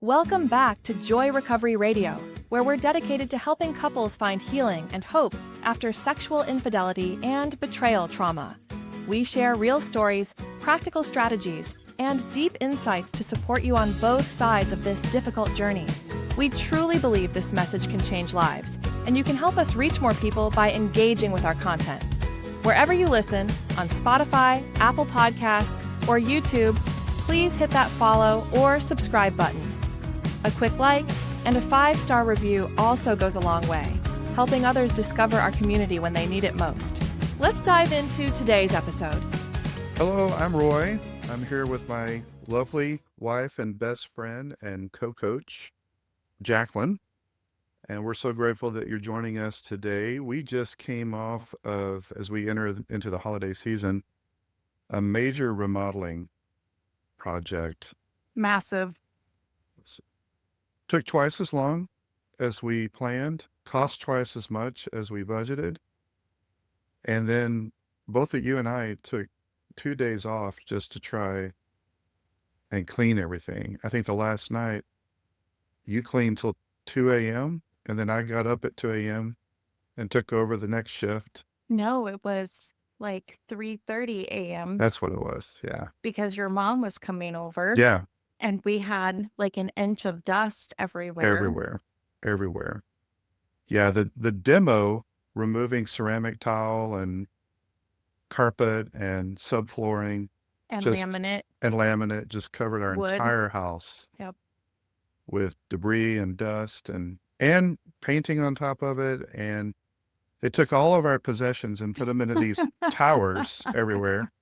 Welcome back to Joy Recovery Radio, where we're dedicated to helping couples find healing and hope after sexual infidelity and betrayal trauma. We share real stories, practical strategies, and deep insights to support you on both sides of this difficult journey. We truly believe this message can change lives, and you can help us reach more people by engaging with our content. Wherever you listen, on Spotify, Apple Podcasts, or YouTube, please hit that follow or subscribe button. A quick like and a 5-star review also goes a long way, helping others discover our community when they need it most. Let's dive into today's episode. Hello, I'm Roy. I'm here with my lovely wife and best friend and co-coach, Jacqueline. And we're so grateful that you're joining us today. We just came off of, as we enter into the holiday season, a major remodeling project. Massive. Took twice as long as we planned, cost twice as much as we budgeted. And then both of you and I took 2 days off just to try and clean everything. I think the last night you cleaned till 2 a.m. and then I got up at 2 a.m. and took over the next shift. No, it was like 3:30 a.m. That's what it was. Yeah. because your mom was coming over Yeah. and we had like an inch of dust everywhere. Everywhere. Yeah. The demo, removing ceramic tile and carpet and subflooring And Just- laminate. just covered our Wood. entire house. Yep. With debris and dust and painting on top of it. And they took all of our possessions and put them into these towers everywhere.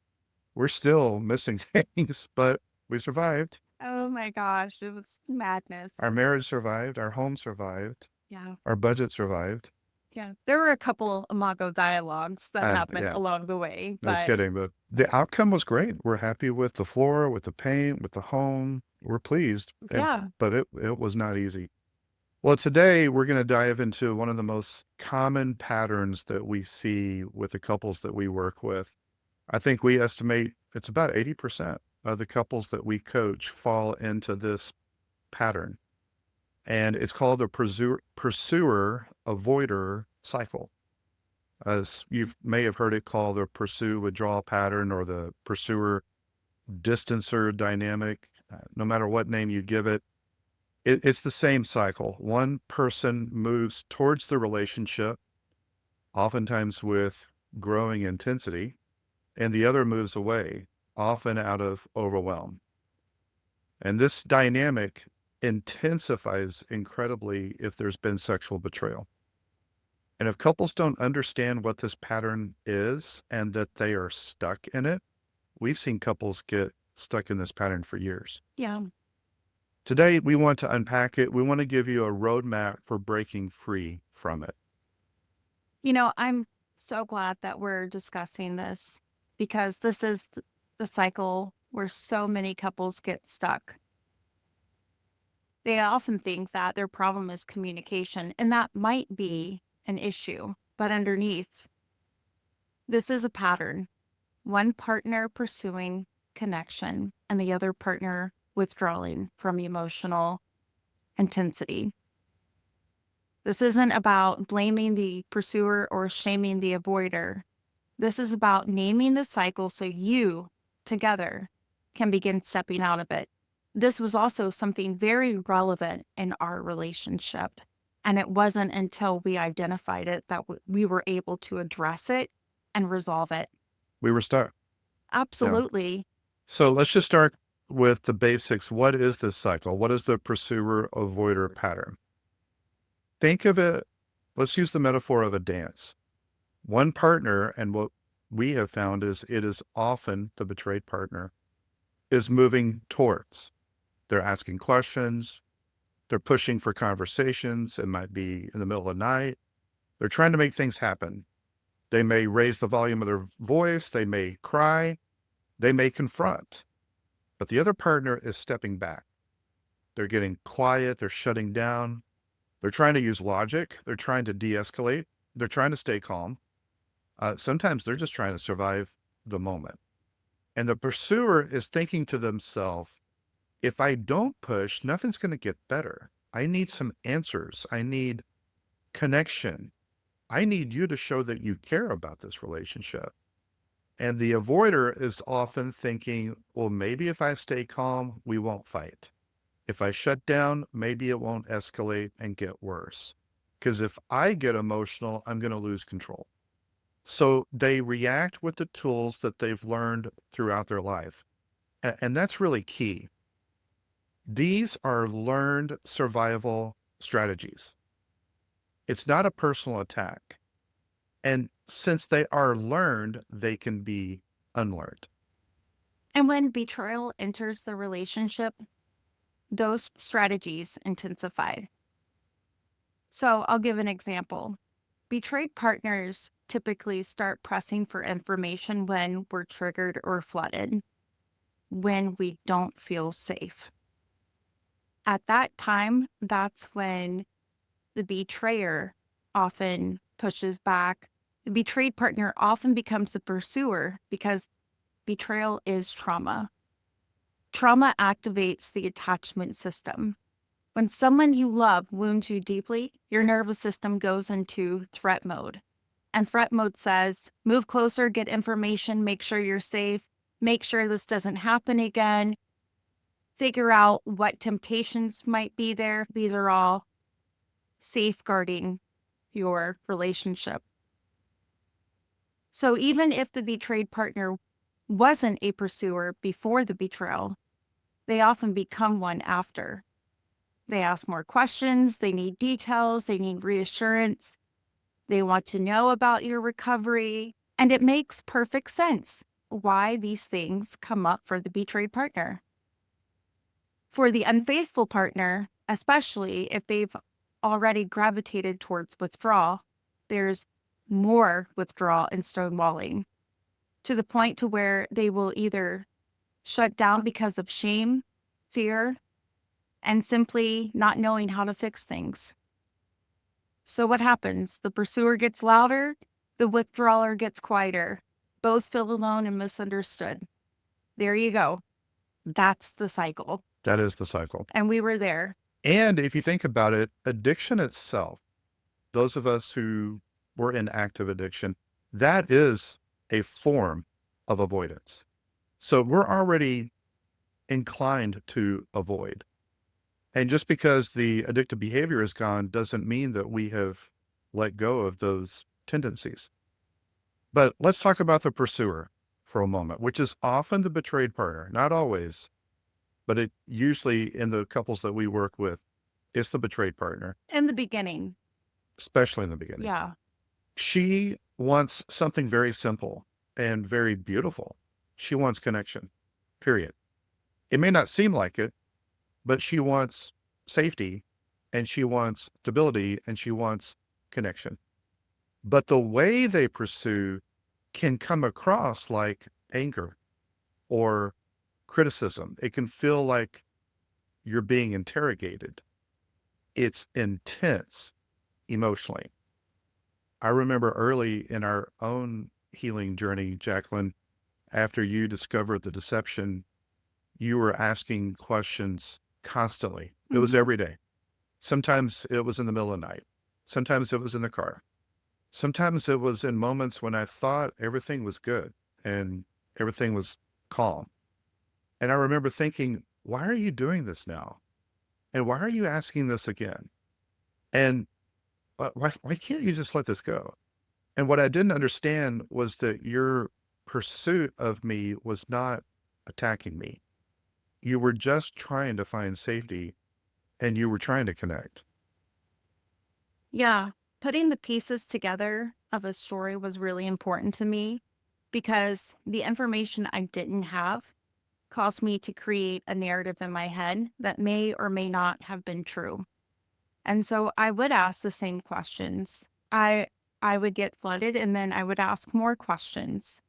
We're still missing things, but we survived. Oh my gosh, it was madness. Our marriage survived. Our home survived. Yeah. Our budget survived. Yeah. There were a couple Imago dialogues that happened yeah. along the way, No but kidding. But the outcome was great. We're happy with the floor, with the paint, with the home. We're pleased. yeah. But it was not easy. Well, today we're going to dive into one of the most common patterns that we see with the couples that we work with. I think we estimate it's about 80% of the couples that we coach fall into this pattern. And it's called the pursuer-avoider cycle. As you may have heard it called the pursue-withdrawal pattern or the pursuer-distancer dynamic. No matter what name you give it, it's the same cycle. One person moves towards the relationship, oftentimes with growing intensity, and the other moves away, often out of overwhelm. And this dynamic intensifies incredibly if there's been sexual betrayal. And if couples don't understand what this pattern is and that they are stuck in it, we've seen couples get stuck in this pattern for years. Yeah. Today, we want to unpack it. We want to give you a roadmap for breaking free from it. You know, I'm so glad that we're discussing this because this is the cycle where so many couples get stuck. They often think that their problem is communication, and that might be an issue, but underneath, this is a pattern. One partner pursuing connection and the other partner withdrawing from emotional intensity. This isn't about blaming the pursuer or shaming the avoider. This is about naming the cycle so you, together, can begin stepping out of it. This was also something very relevant in our relationship. And it wasn't until we identified it that we were able to address it and resolve it. We were stuck. Absolutely. So let's just start with the basics. What is this cycle? What is the pursuer-avoider pattern? Think of it, let's use the metaphor of a dance. One partner, and what we have found is it is often the betrayed partner, is moving towards. They're asking questions. They're pushing for conversations. It might be in the middle of the night. They're trying to make things happen. They may raise the volume of their voice. They may cry. They may confront. But the other partner is stepping back. They're getting quiet. They're shutting down. They're trying to use logic. They're trying to de-escalate. They're trying to stay calm. Sometimes they're just trying to survive the moment. And the pursuer is thinking to themselves, If I don't push, nothing's going to get better. I need some answers. I need connection. I need you to show that you care about this relationship. And the avoider is often thinking, well, maybe if I stay calm, we won't fight. If I shut down, maybe it won't escalate and get worse. Because if I get emotional, I'm going to lose control. So they react with the tools that they've learned throughout their life. And that's really key. These are learned survival strategies. It's not a personal attack. And since they are learned, they can be unlearned. And when betrayal enters the relationship, those strategies intensify. So I'll give an example. Betrayed partners typically start pressing for information when we're triggered or flooded, when we don't feel safe. At that time, that's when the betrayer often pushes back. The betrayed partner often becomes the pursuer because betrayal is trauma. Trauma activates the attachment system. When someone you love wounds you deeply, your nervous system goes into threat mode. And threat mode says, move closer, get information, make sure you're safe, make sure this doesn't happen again, figure out what temptations might be there. These are all safeguarding your relationship. So even if the betrayed partner wasn't a pursuer before the betrayal, they often become one after. They ask more questions, they need details, they need reassurance, they want to know about your recovery, and it makes perfect sense why these things come up for the betrayed partner. For the unfaithful partner, especially if they've already gravitated towards withdrawal, there's more withdrawal and stonewalling to the point to where they will either shut down because of shame, fear, and simply not knowing how to fix things. So what happens? The pursuer gets louder, the withdrawer gets quieter. Both feel alone and misunderstood. There you go. That's the cycle. That is the cycle. And we were there. And if you think about it, addiction itself, those of us who were in active addiction, that is a form of avoidance. So we're already inclined to avoid. And just because the addictive behavior is gone doesn't mean that we have let go of those tendencies. But let's talk about the pursuer for a moment, which is often the betrayed partner, not always, but it usually in the couples that we work with, it's the betrayed partner, In the beginning. especially in the beginning. Yeah. She wants something very simple and very beautiful. She wants connection, period. It may not seem like it, but she wants safety and she wants stability and she wants connection. But the way they pursue can come across like anger or criticism. It can feel like you're being interrogated. It's intense emotionally. I remember early in our own healing journey, Jacqueline, after you discovered the deception, you were asking questions constantly. It was every day. Sometimes it was in the middle of the night. Sometimes it was in the car. Sometimes it was in moments when I thought everything was good and everything was calm. And I remember thinking, why are you doing this now? And why are you asking this again? And why can't you just let this go? And what I didn't understand was that your pursuit of me was not attacking me. You were just trying to find safety and you were trying to connect. Yeah. Putting the pieces together of a story was really important to me because the information I didn't have caused me to create a narrative in my head that may or may not have been true. And so I would ask the same questions. I would get flooded and then I would ask more questions.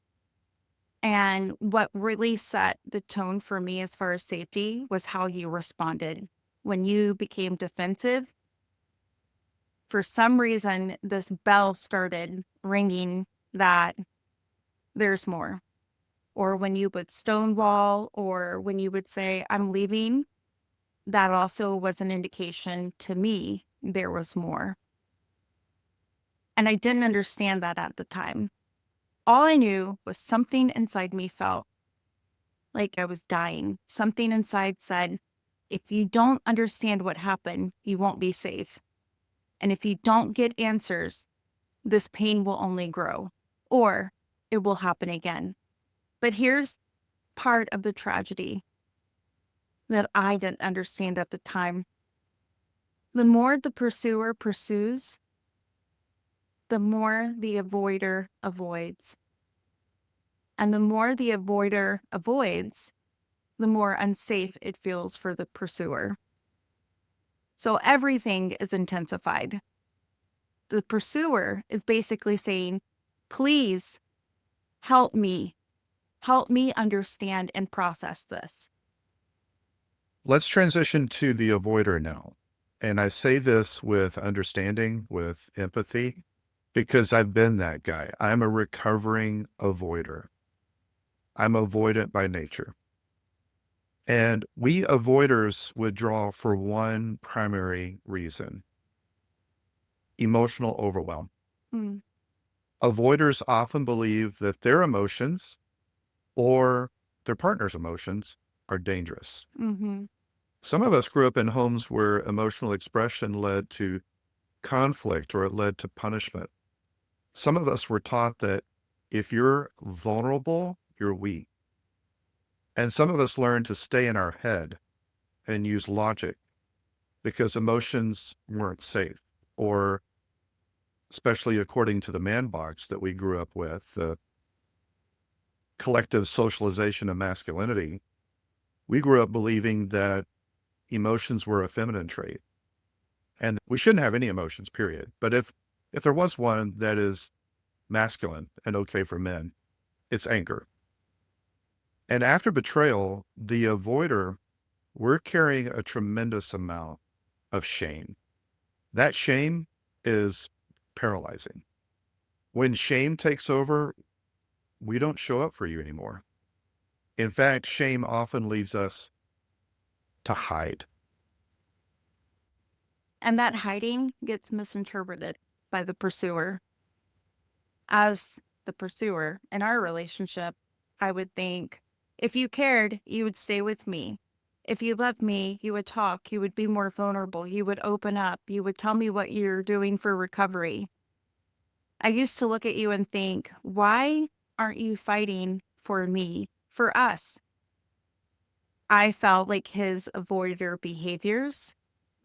And what really set the tone for me as far as safety was how you responded. When you became defensive, for some reason, this bell started ringing that there's more. or when you would stonewall, or when you would say, I'm leaving, that also was an indication to me there was more. And I didn't understand that at the time. All I knew was something inside me felt like I was dying. Something inside said, if you don't understand what happened, you won't be safe. And if you don't get answers, this pain will only grow, or it will happen again. But here's part of the tragedy that I didn't understand at the time. The more the pursuer pursues, the more the avoider avoids. And the more the avoider avoids, the more unsafe it feels for the pursuer. So everything is intensified. The pursuer is basically saying, please help me. Help me understand and process this. Let's transition to the avoider now. And I say this with understanding, with empathy, because I've been that guy. I'm a recovering avoider. I'm avoidant by nature. And we avoiders withdraw for one primary reason: emotional overwhelm. Mm. Avoiders often believe that their emotions or their partner's emotions are dangerous. Mm-hmm. Some of us grew up in homes where emotional expression led to conflict or it led to punishment. Some of us were taught that if you're vulnerable, you're weak. And some of us learned to stay in our head and use logic because emotions weren't safe, or especially according to the man box that we grew up with, the collective socialization of masculinity, we grew up believing that emotions were a feminine trait and we shouldn't have any emotions, period. But if there was one that is masculine and okay for men, it's anger. And after betrayal, the avoider, we're carrying a tremendous amount of shame. That shame is paralyzing. When shame takes over, we don't show up for you anymore. In fact, shame often leads us to hide. And that hiding gets misinterpreted by the pursuer. As the pursuer in our relationship, I would think, if you cared, you would stay with me. If you loved me, you would talk, you would be more vulnerable, you would open up, you would tell me what you're doing for recovery. I used to look at you and think, why aren't you fighting for me, for us? I felt like his avoider behaviors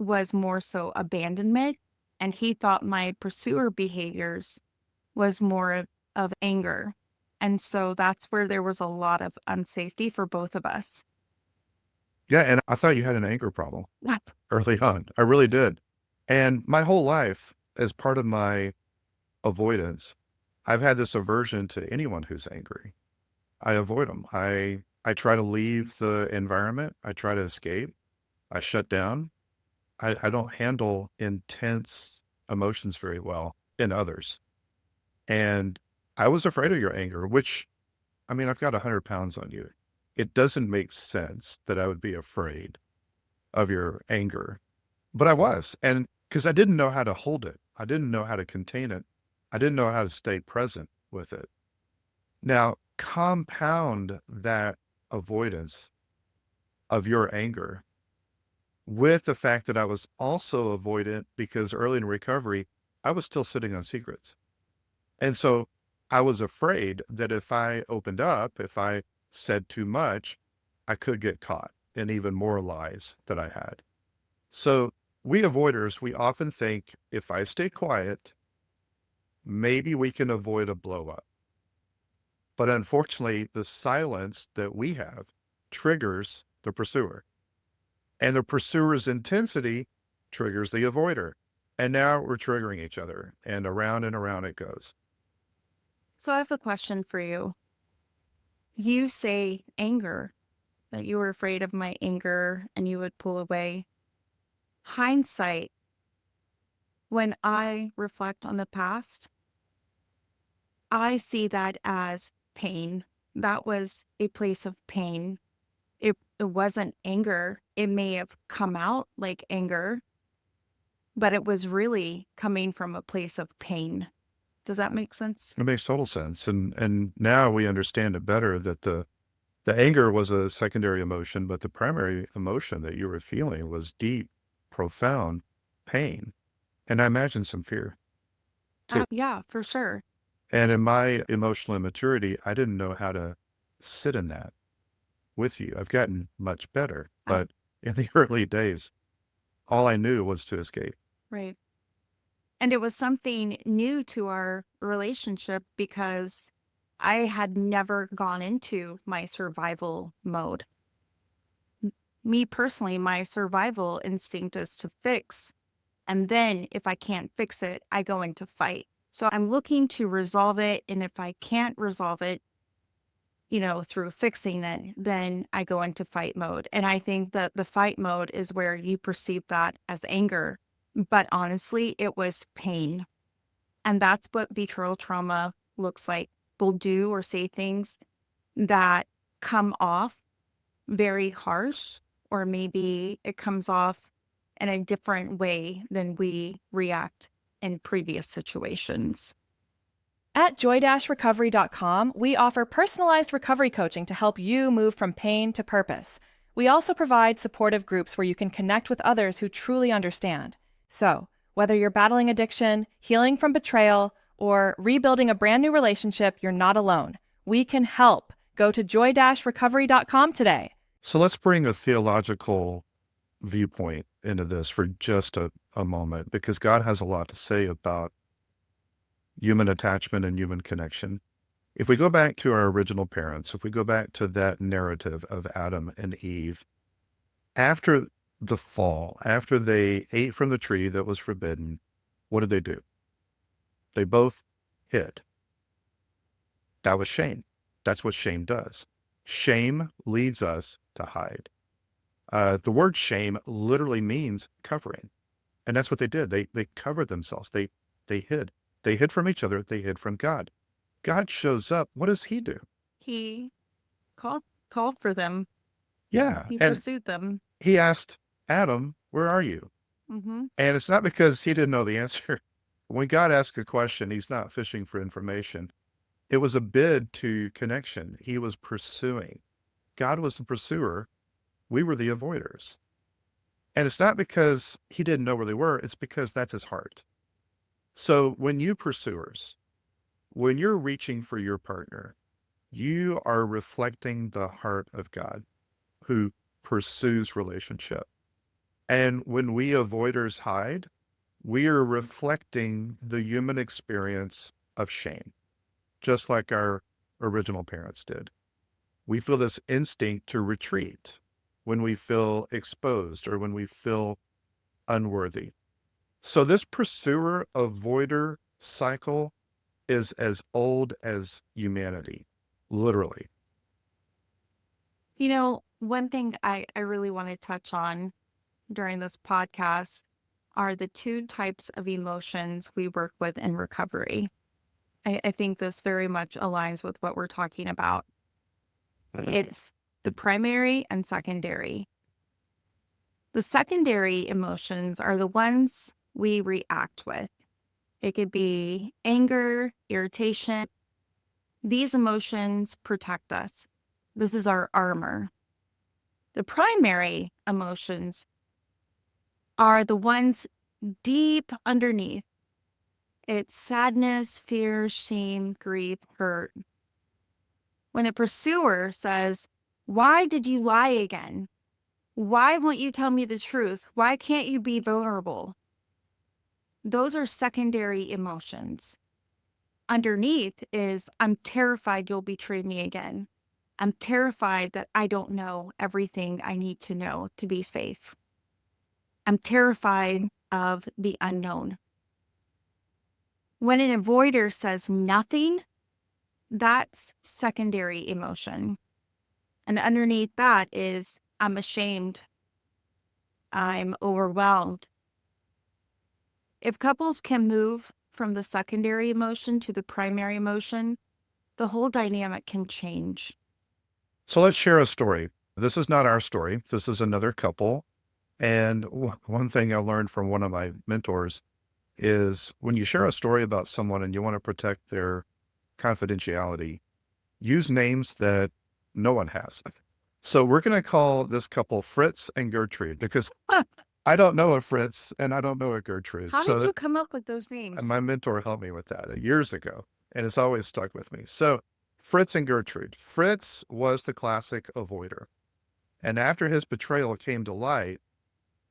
was more so abandonment, and he thought my pursuer behaviors was more of anger. And so that's where there was a lot of unsafety for both of us. Yeah, and I thought you had an anger problem Yep. early on. I really did. And my whole life, as part of my avoidance, I've had this aversion to anyone who's angry. I avoid them. I try to leave the environment. I try to escape. I shut down. I don't handle intense emotions very well in others. And I was afraid of your anger, which, I mean, I've got 100 pounds on you. It doesn't make sense that I would be afraid of your anger, but I was. And because I didn't know how to hold it, I didn't know how to contain it, I didn't know how to stay present with it. Now, compound that avoidance of your anger with the fact that I was also avoidant because early in recovery, I was still sitting on secrets. And so I was afraid that if I opened up, if I said too much, I could get caught in even more lies that I had. So we avoiders, we often think if I stay quiet, maybe we can avoid a blow up. But unfortunately, the silence that we have triggers the pursuer, and the pursuer's intensity triggers the avoider. And now we're triggering each other, and around it goes. So I have a question for you. You say anger, that you were afraid of my anger and you would pull away. Hindsight, when I reflect on the past, I see that as pain that was a place of pain. It wasn't anger. It may have come out like anger, but it was really coming from a place of pain. Does that make sense? It makes total sense. And now we understand it better that the anger was a secondary emotion, but the primary emotion that you were feeling was deep, profound pain. And I imagine some fear too. Yeah, for sure. And in my emotional immaturity, I didn't know how to sit in that with you. I've gotten much better, Uh, but in the early days, all I knew was to escape. right. And it was something new to our relationship because I had never gone into my survival mode. Me personally, my survival instinct is to fix. And then if I can't fix it, I go into fight. So I'm looking to resolve it. And if I can't resolve it, through fixing it, then I go into fight mode. And I think that the fight mode is where you perceive that as anger. But honestly, it was pain. And that's what betrayal trauma looks like. We'll do or say things that come off very harsh, or maybe it comes off in a different way than we react in previous situations. At joy-recovery.com, we offer personalized recovery coaching to help you move from pain to purpose. We also provide supportive groups where you can connect with others who truly understand. So, whether you're battling addiction, healing from betrayal, or rebuilding a brand new relationship, you're not alone. We can help. Go to joy-recovery.com today. So let's bring a theological viewpoint into this for just a moment, because God has a lot to say about human attachment and human connection. If we go back to our original parents, if we go back to that narrative of Adam and Eve, after the fall, after they ate from the tree that was forbidden, what did they do? They both hid. That was shame. That's what shame does. Shame leads us to hide. The word shame literally means covering. And that's what they did. They covered themselves. They hid. They hid from each other. They hid from God. God shows up. What does he do? He called for them. Yeah. He And pursued them. he asked Adam, where are you? Mm-hmm. And it's not because he didn't know the answer. When God asks a question, he's not fishing for information. It was a bid to connection. He was pursuing. God was the pursuer. We were the avoiders. And it's not because he didn't know where they were. It's because that's his heart. So when you pursuers, when you're reaching for your partner, you are reflecting the heart of God who pursues relationship. And when we avoiders hide, we are reflecting the human experience of shame, just like our original parents did. We feel this instinct to retreat when we feel exposed or when we feel unworthy. So this pursuer avoider cycle is as old as humanity, literally. One thing I really want to touch on during this podcast are the two types of emotions we work with in recovery. I think this very much aligns with what we're talking about. It's the primary and secondary. The secondary emotions are the ones we react with. It could be anger, irritation. These emotions protect us. This is our armor. The primary emotions are the ones deep underneath. It's sadness, fear, shame, grief, hurt. When a pursuer says, "Why did you lie again? Why won't you tell me the truth? Why can't you be vulnerable?" Those are secondary emotions. Underneath is, "I'm terrified you'll betray me again. I'm terrified that I don't know everything I need to know to be safe. I'm terrified of the unknown." When an avoider says nothing, that's secondary emotion. And underneath that is, "I'm ashamed. I'm overwhelmed." If couples can move from the secondary emotion to the primary emotion, the whole dynamic can change. So let's share a story. This is not our story. This is another couple. And one thing I learned from one of my mentors is when you share a story about someone and you want to protect their confidentiality, use names that no one has. So we're going to call this couple Fritz and Gertrude because I don't know a Fritz and I don't know a Gertrude. How So did you come up with those names? my mentor helped me with that years ago, and it's always stuck with me. So Fritz and Gertrude. Fritz was the classic avoider. And after his betrayal came to light,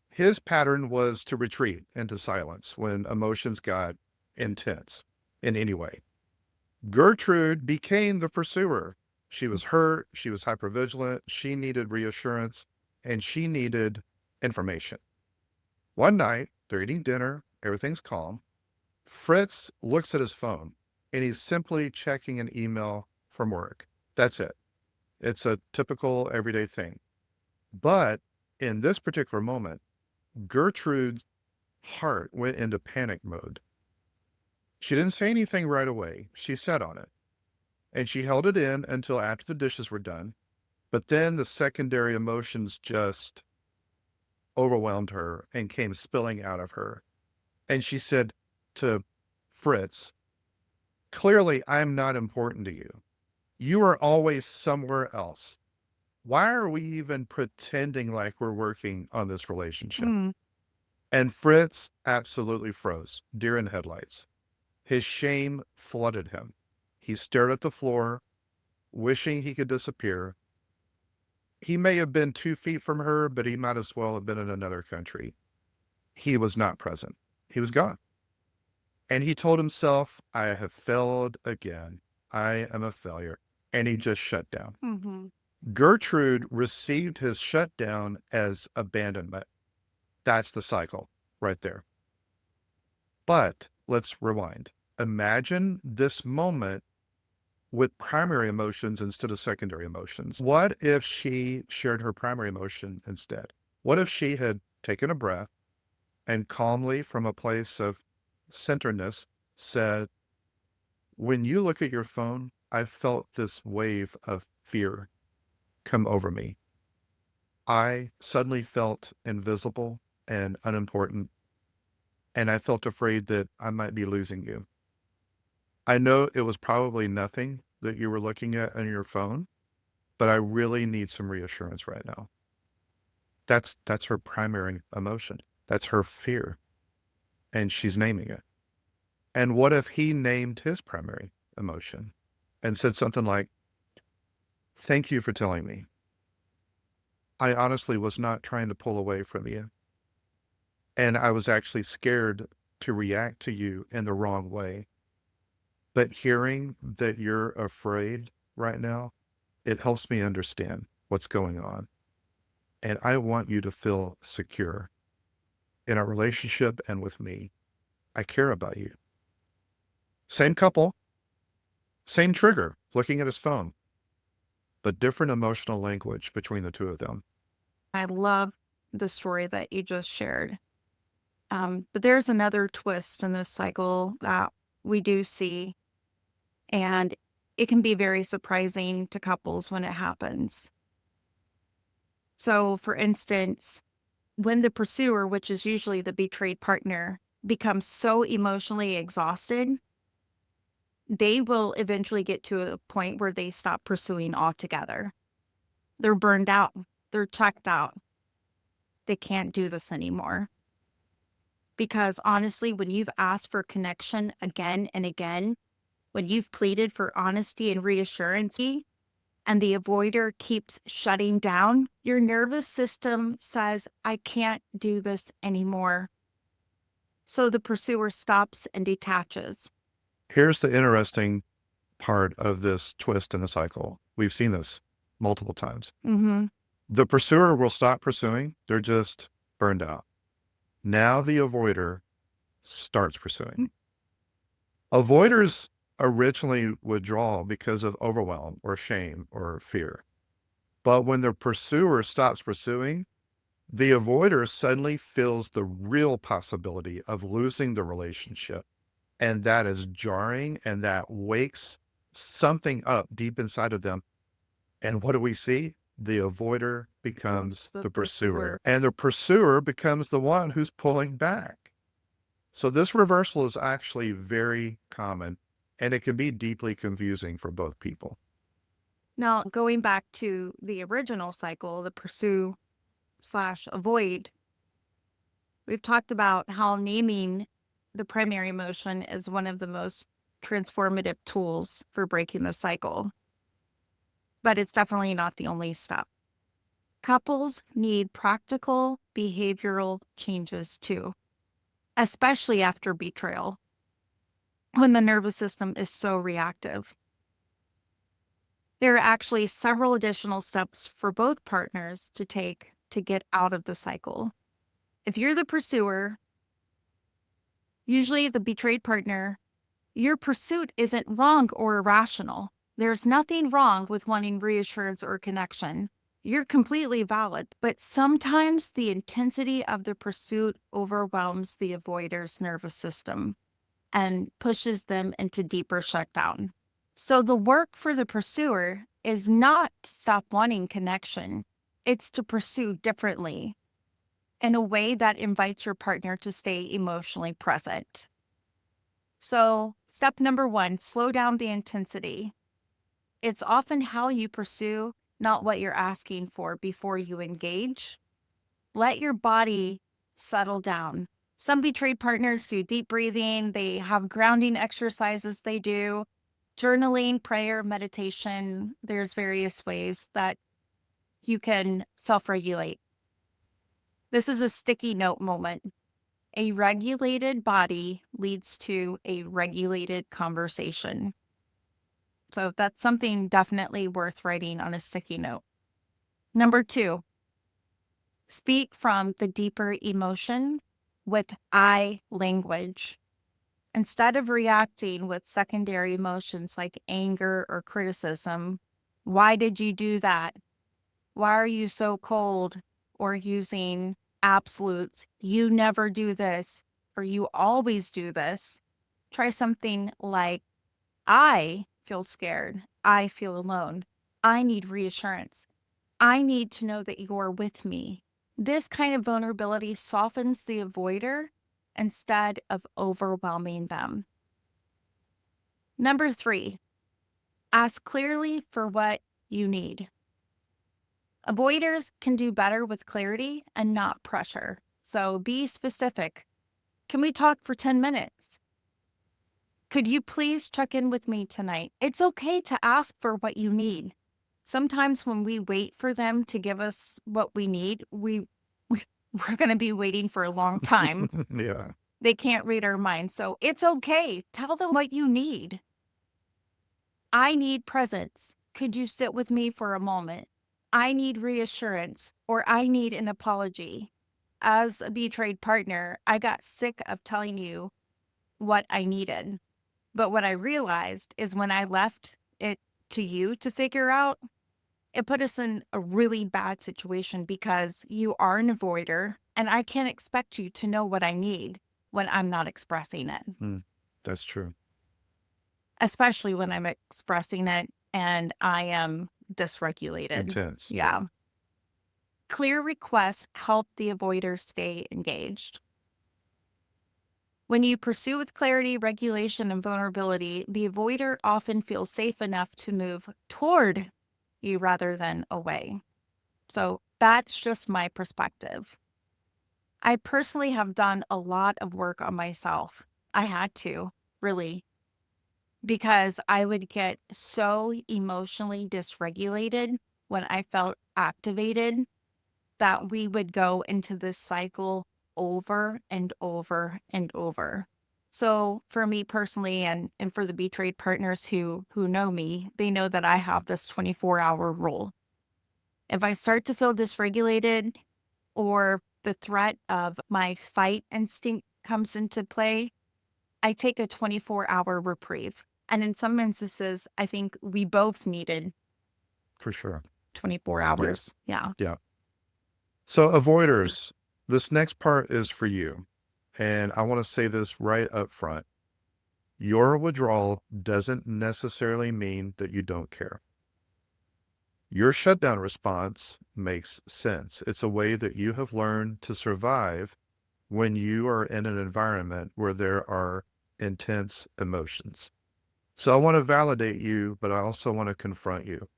his pattern was to retreat into silence when emotions got intense in any way. Gertrude became the pursuer. She was hurt, she was hypervigilant, she needed reassurance, and she needed information. One night, they're eating dinner, everything's calm. Fritz looks at his phone and he's simply checking an email from work. That's it. It's a typical everyday thing. But in this particular moment, Gertrude's heart went into panic mode. She didn't say anything right away. She sat on it and she held it in until after the dishes were done. But then the secondary emotions just overwhelmed her and came spilling out of her. And she said to Fritz, "Clearly, I'm not important to you. You are always somewhere else. Why are we even pretending like we're working on this relationship?" Mm. And Fritz absolutely froze, deer in headlights. His shame flooded him. He stared at the floor, wishing he could disappear. He may have been 2 feet from her, but he might as well have been in another country. He was not present. He was gone. And he told himself, "I have failed again. I am a failure." And he just shut down. Mm-hmm. Gertrude received his shutdown as abandonment. That's the cycle right there. But let's rewind. Imagine this moment with primary emotions instead of secondary emotions. What if she shared her primary emotion instead? What if she had taken a breath and calmly, from a place of centeredness, said, "When you look at your phone, I felt this wave of fear come over me. I suddenly felt invisible and unimportant, and I felt afraid that I might be losing you. I know it was probably nothing that you were looking at on your phone, but I really need some reassurance right now." That's her primary emotion. That's her fear, and she's naming it. And what if he named his primary emotion and said something like, "Thank you for telling me. I honestly was not trying to pull away from you. And I was actually scared to react to you in the wrong way. But hearing that you're afraid right now, it helps me understand what's going on. And I want you to feel secure in our relationship and with me. I care about you." Same couple, same trigger, looking at his phone, but different emotional language between the two of them. I love the story that you just shared. But there's another twist in this cycle that we do see, and it can be very surprising to couples when it happens. So, for instance, when the pursuer, which is usually the betrayed partner, becomes so emotionally exhausted, they will eventually get to a point where they stop pursuing altogether. They're burned out, they're checked out, they can't do this anymore. Because honestly, when you've asked for connection again and again, when you've pleaded for honesty and reassurance, and the avoider keeps shutting down, your nervous system says, "I can't do this anymore." So the pursuer stops and detaches. Here's the interesting part of this twist in the cycle. We've seen this multiple times. Mm-hmm. The pursuer will stop pursuing. They're just burned out. Now the avoider starts pursuing. Avoiders originally withdraw because of overwhelm or shame or fear. But when the pursuer stops pursuing, the avoider suddenly feels the real possibility of losing the relationship. And that is jarring, and that wakes something up deep inside of them. And what do we see? The avoider becomes the pursuer, and the pursuer becomes the one who's pulling back. So this reversal is actually very common, and it can be deeply confusing for both people. Now, going back to the original cycle, the pursue/avoid, we've talked about how naming the primary emotion is one of the most transformative tools for breaking the cycle. But it's definitely not the only step. Couples need practical behavioral changes too, especially after betrayal, when the nervous system is so reactive. There are actually several additional steps for both partners to take to get out of the cycle. If you're the pursuer, usually the betrayed partner, your pursuit isn't wrong or irrational. There's nothing wrong with wanting reassurance or connection. You're completely valid, but sometimes the intensity of the pursuit overwhelms the avoider's nervous system and pushes them into deeper shutdown. So the work for the pursuer is not to stop wanting connection. It's to pursue differently in a way that invites your partner to stay emotionally present. So step number 1, slow down the intensity. It's often how you pursue, not what you're asking for before you engage. Let your body settle down. Some betrayed partners do deep breathing. They have grounding exercises they do, journaling, prayer, meditation. There's various ways that you can self-regulate. This is a sticky note moment. A regulated body leads to a regulated conversation. So that's something definitely worth writing on a sticky note. Number 2, speak from the deeper emotion with I language. Instead of reacting with secondary emotions like anger or criticism, why did you do that? Why are you so cold? Or using absolutes, you never do this, or you always do this. Try something like, I feel scared. I feel alone. I need reassurance. I need to know that you're with me. This kind of vulnerability softens the avoider instead of overwhelming them. Number 3, ask clearly for what you need. Avoiders can do better with clarity and not pressure. So be specific. Can we talk for 10 minutes? Could you please check in with me tonight? It's okay to ask for what you need. Sometimes when we wait for them to give us what we need, we're going to be waiting for a long time. Yeah. They can't read our minds. So it's okay. Tell them what you need. I need presence. Could you sit with me for a moment? I need reassurance, or I need an apology. As a betrayed partner, I got sick of telling you what I needed. But what I realized is when I left it to you to figure out, it put us in a really bad situation because you are an avoider and I can't expect you to know what I need when I'm not expressing it. That's true. Especially when I'm expressing it and I am dysregulated. Intense. Yeah. Clear requests help the avoider stay engaged. When you pursue with clarity, regulation, and vulnerability, the avoider often feels safe enough to move toward you rather than away. So that's just my perspective. I personally have done a lot of work on myself. I had to, really, because I would get so emotionally dysregulated when I felt activated that we would go into this cycle over and over and over. So for me personally, and for the betrayed partners who know me, they know that I have this 24-hour rule. If I start to feel dysregulated or the threat of my fight instinct comes into play, I take a 24-hour reprieve. And in some instances, I think we both needed For sure. 24 hours. Yeah. Yeah. So avoiders, this next part is for you. And I want to say this right up front. Your withdrawal doesn't necessarily mean that you don't care. Your shutdown response makes sense. It's a way that you have learned to survive when you are in an environment where there are intense emotions. So I want to validate you, but I also want to confront you.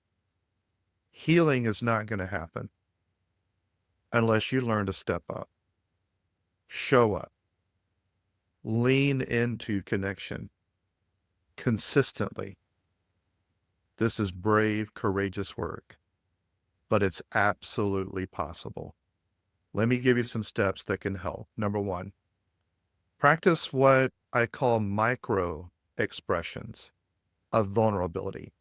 Healing is not going to happen unless you learn to step up, show up, lean into connection consistently. This is brave, courageous work, but it's absolutely possible. Let me give you some steps that can help. Number one, practice what I call micro expressions of vulnerability.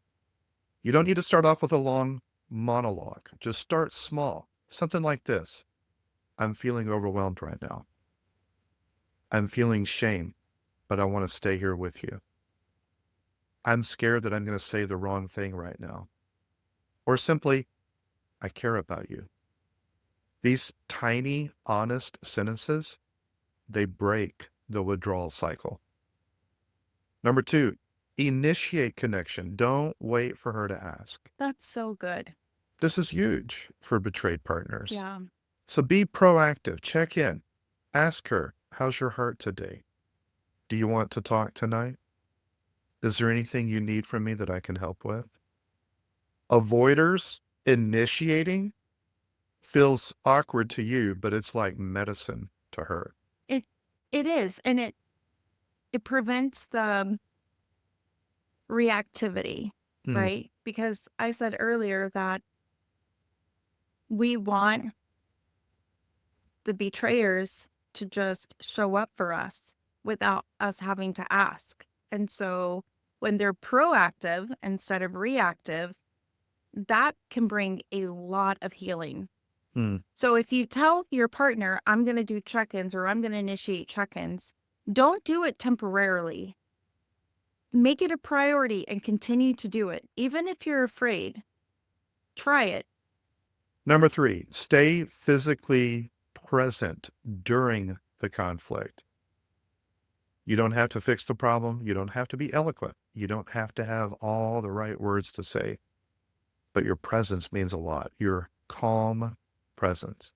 You don't need to start off with a long monologue. Just start small. Something like this. I'm feeling overwhelmed right now. I'm feeling shame, but I want to stay here with you. I'm scared that I'm going to say the wrong thing right now. Or simply, I care about you. These tiny, honest sentences, they break the withdrawal cycle. Number two, initiate connection. Don't wait for her to ask. That's so good. This is huge for betrayed partners. Yeah. So be proactive. Check in. Ask her, how's your heart today? Do you want to talk tonight? Is there anything you need from me that I can help with? Avoiders initiating feels awkward to you, but it's like medicine to her. It is, and it prevents the reactivity, Mm, right? Because I said earlier that we want the betrayers to just show up for us without us having to ask. And so when they're proactive instead of reactive, that can bring a lot of healing. mm. So if you tell your partner, I'm going to do check-ins or I'm going to initiate check-ins, don't do it temporarily. Make it a priority and continue to do it. Even if you're afraid, try it. Number three, stay physically present during the conflict. You don't have to fix the problem. You don't have to be eloquent. You don't have to have all the right words to say, but your presence means a lot. Your calm presence.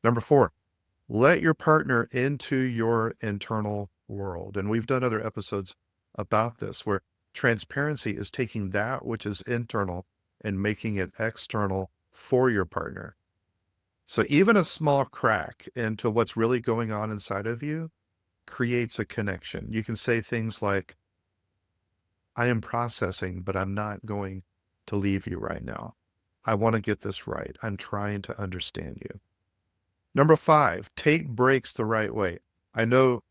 Number four, let your partner into your internal world. And we've done other episodes about this where transparency is taking that which is internal and making it external for your partner. So even a small crack into what's really going on inside of you creates a connection. You can say things like, I am processing, but I'm not going to leave you right now. I want to get this right. I'm trying to understand you. Number five, take breaks the right way. I know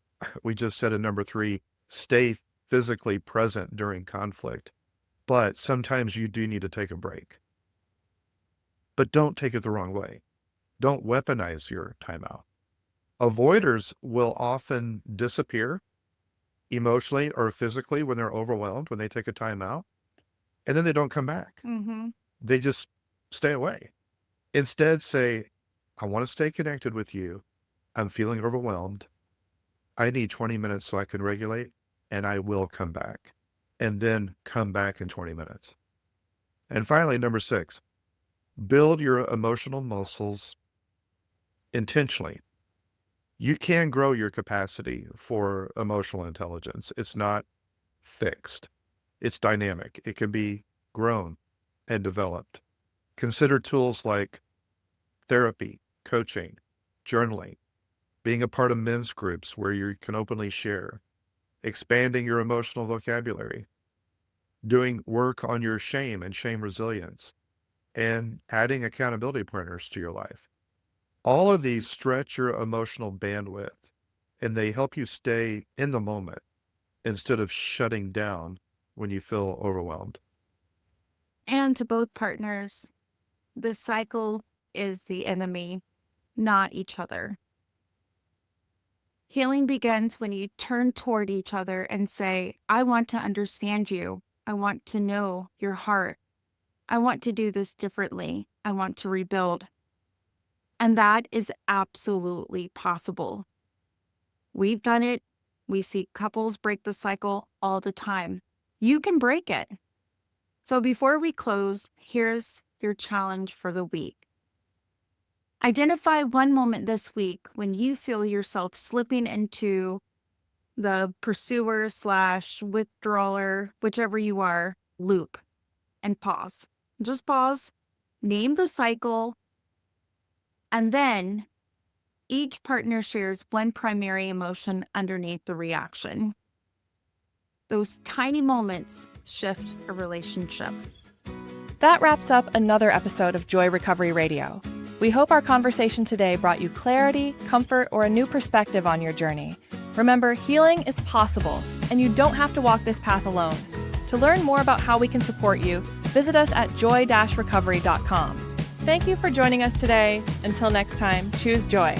we just said in number three, stay physically present during conflict, but sometimes you do need to take a break. But don't take it the wrong way. Don't weaponize your timeout. Avoiders will often disappear emotionally or physically when they're overwhelmed, when they take a timeout, and then they don't come back. Mm-hmm. They just stay away. Instead, say, I want to stay connected with you. I'm feeling overwhelmed. I need 20 minutes so I can regulate, and I will come back. And then come back in 20 minutes. And finally, number six, build your emotional muscles intentionally. You can grow your capacity for emotional intelligence. It's not fixed. It's dynamic. It can be grown and developed. Consider tools like therapy, coaching, journaling, being a part of men's groups where you can openly share, expanding your emotional vocabulary, doing work on your shame and shame resilience, and adding accountability partners to your life. All of these stretch your emotional bandwidth and they help you stay in the moment instead of shutting down when you feel overwhelmed. And to both partners, the cycle is the enemy, not each other. Healing begins when you turn toward each other and say, I want to understand you. I want to know your heart. I want to do this differently. I want to rebuild. And that is absolutely possible. We've done it. We see couples break the cycle all the time. You can break it. So before we close, here's your challenge for the week. Identify one moment this week when you feel yourself slipping into the pursuer/withdrawer, whichever you are, loop, and pause. Just pause, name the cycle, and then each partner shares one primary emotion underneath the reaction. Those tiny moments shift a relationship. That wraps up another episode of Joy Recovery Radio. We hope our conversation today brought you clarity, comfort, or a new perspective on your journey. Remember, healing is possible, and you don't have to walk this path alone. To learn more about how we can support you, visit us at joy-recovery.com. Thank you for joining us today. Until next time, choose joy.